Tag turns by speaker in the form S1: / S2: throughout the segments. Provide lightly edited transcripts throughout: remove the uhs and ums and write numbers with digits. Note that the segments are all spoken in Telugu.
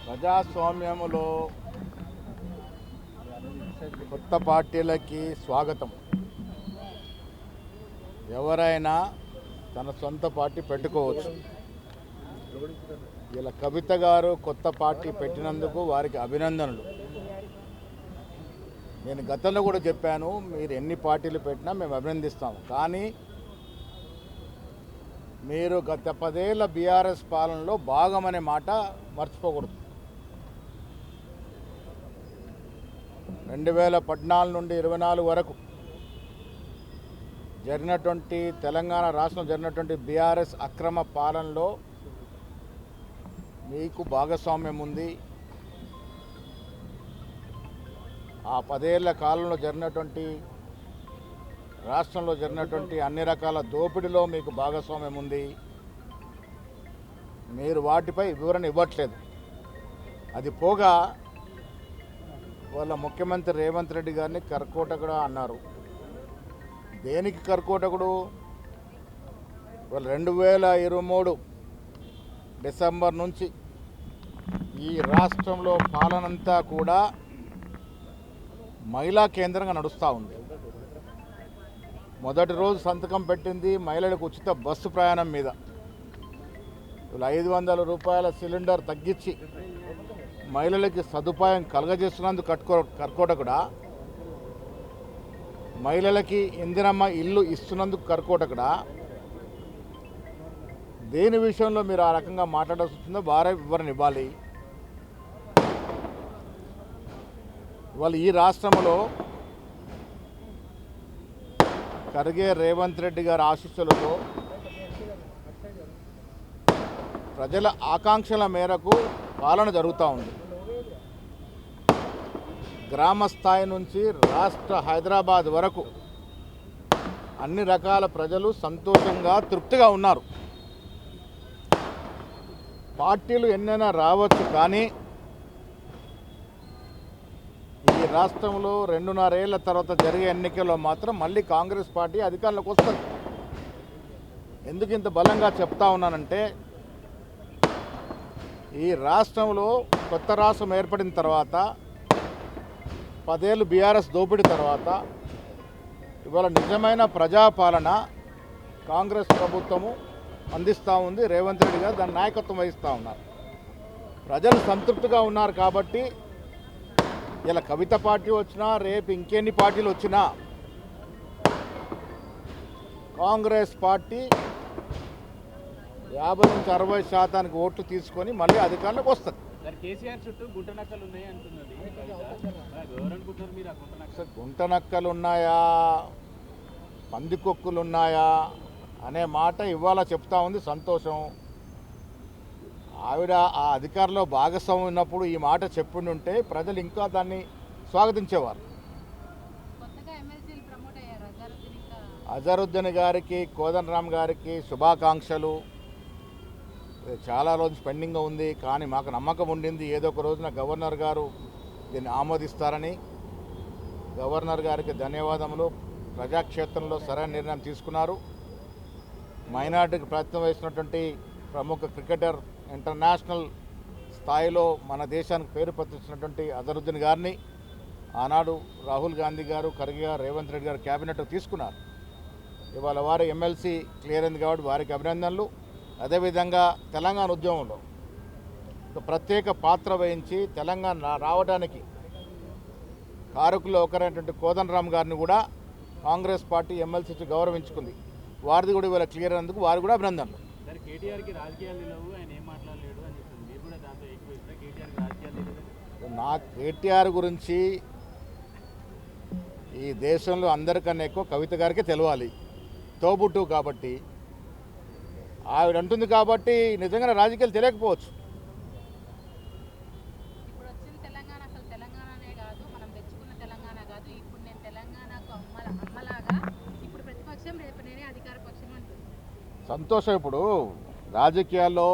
S1: ప్రజాస్వామ్యంలో కొత్త పార్టీలకి స్వాగతం. ఎవరైనా తన సొంత పార్టీ పెట్టుకోవచ్చు. ఇలా కవిత గారు కొత్త పార్టీ పెట్టినందుకు వారికి అభినందనలు. నేను గతంలో కూడా చెప్పాను, మీరు ఎన్ని పార్టీలు పెట్టినా మేము అభినందిస్తాము. కానీ మీరు గత 10 ఏళ్ల బీఆర్ఎస్ పాలనలో భాగమనే మాట మర్చిపోకూడదు. 2014 నుండి 24 వరకు జరిగినటువంటి తెలంగాణ రాష్ట్రంలో జరిగినటువంటి బీఆర్ఎస్ అక్రమ పాలనలో మీకు భాగస్వామ్యం ఉంది. ఆ 10 ఏళ్ల కాలంలో జరిగినటువంటి రాష్ట్రంలో జరిగినటువంటి అన్ని రకాల దోపిడీలో మీకు భాగస్వామ్యం ఉంది. మీరు వాటిపై వివరణ ఇవ్వట్లేదు. అది పోగా వాళ్ళ ముఖ్యమంత్రి రేవంత్ రెడ్డి గారిని కర్కోటకుడు అన్నారు. దేనికి కర్కోటకుడు? వాళ్ళు 2023 డిసెంబర్ నుంచి ఈ రాష్ట్రంలో పాలనంతా కూడా మహిళా కేంద్రంగా నడుస్తూ ఉంది. మొదటి రోజు సంతకం పెట్టింది మహిళలకు ఉచిత బస్సు ప్రయాణం మీద. 500 రూపాయల సిలిండర్ తగ్గించి మహిళలకి సదుపాయం కలగజేస్తున్నందుకు కర్కోటకుడా? మహిళలకి ఇందిరమ్మ ఇల్లు ఇస్తున్నందుకు కర్కోటకుడా? దేని విషయంలో మీరు ఆ రకంగా మాట్లాడాల్సి వస్తుందో వారే వివరణ ఇవ్వాలి. ఇవాళ ఈ రాష్ట్రంలో ఖర్గే రేవంత్ రెడ్డి గారి ఆశీస్సులతో ప్రజల ఆకాంక్షల మేరకు పాలన జరుగుతూ ఉంది. గ్రామ స్థాయి నుంచి రాష్ట్ర హైదరాబాద్ వరకు అన్ని రకాల ప్రజలు సంతోషంగా తృప్తిగా ఉన్నారు. పార్టీలు ఎన్నైనా రావచ్చు, కానీ ఈ రాష్ట్రంలో 2.5 ఏళ్ల తర్వాత జరిగే ఎన్నికల్లో మాత్రం మళ్ళీ కాంగ్రెస్ పార్టీ అధికారంలోకి వస్తుంది. ఎందుకు ఇంత బలంగా చెప్తా ఉన్నానంటే, ఈ రాష్ట్రంలో కొత్త రాష్ట్రం ఏర్పడిన తర్వాత 10 ఏళ్ళు బీఆర్ఎస్ దోపిడీ తర్వాత ఇవాళ నిజమైన ప్రజాపాలన కాంగ్రెస్ ప్రభుత్వము అందిస్తూ ఉంది. రేవంత్ రెడ్డి గారు దాని నాయకత్వం వహిస్తూ ఉన్నారు. ప్రజలు సంతృప్తిగా ఉన్నారు. కాబట్టి ఇలా కవిత పార్టీ వచ్చినా, రేపు ఇంకెన్ని పార్టీలు వచ్చినా కాంగ్రెస్ పార్టీ 50 నుంచి 60% ఓట్లు తీసుకొని మళ్ళీ అధికారంలోకి వస్తుంది.
S2: కేసీఆర్ చుట్టూ గుంటనక్కలు ఉన్నాయి అంటున్నది.
S1: గుంటనక్కలు ఉన్నాయా, పందికొక్కులు ఉన్నాయా అనే మాట ఇవాళ చెప్తా ఉంది. సంతోషం. ఆవిడ ఆ అధికారంలో భాగస్వామ్యం ఉన్నప్పుడు ఈ మాట చెప్పుంటే ప్రజలు ఇంకా దాన్ని స్వాగతించేవారు. అజరుద్దీన్ గారికి, కోదండరామ్ గారికి శుభాకాంక్షలు. చాలా రోజు పెండింగ్ ఉంది, కానీ మాకు నమ్మకం ఉండింది ఏదో ఒక రోజున గవర్నర్ గారు దీన్ని ఆమోదిస్తారని. గవర్నర్ గారికి ధన్యవాదములు. ప్రజాక్షేత్రంలో సరైన నిర్ణయం తీసుకున్నారు. మైనార్టీకి ప్రయత్నం వేసినటువంటి ప్రముఖ క్రికెటర్, ఇంటర్నేషనల్ స్థాయిలో మన దేశానికి పేరు ప్రతిష్ఠించినటువంటి అజరుద్దీన్ గారిని ఆనాడు రాహుల్ గాంధీ గారు, ఖర్గే గారు, రేవంత్ రెడ్డి గారు క్యాబినెట్ తీసుకున్నారు. ఇవాళ వారు ఎమ్మెల్సీ క్లియర్ అయింది కాబట్టి వారికి అభినందనలు. అదేవిధంగా తెలంగాణ ఉద్యమంలో ప్రత్యేక పాత్ర వహించి తెలంగాణ రావడానికి కారకుల్లో ఒకరైనటువంటి కోదండరామ్ గారిని కూడా కాంగ్రెస్ పార్టీ ఎమ్మెల్సీ గౌరవించుకుంది. వారిది కూడా ఇవాళ క్లియర్ అయినందుకు వారు కూడా అభినందనలు. నా కేటీఆర్ గురించి ఈ దేశంలో అందరికన్నా ఎక్కువ కవిత గారికి తెలవాలి. తోబుట్టు కాబట్టి ఆవిడ అంటుంది కాబట్టి నిజంగానే రాజకీయాలు తెలియకపోవచ్చు. సంతోషం. ఇప్పుడు రాజకీయాల్లో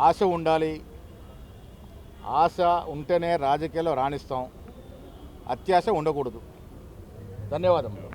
S1: ఆశ ఉండాలి. ఆశ ఉంటేనే రాజకీయాల్లో రాణిస్తాం. అత్యాశ ఉండకూడదు. ధన్యవాదములు.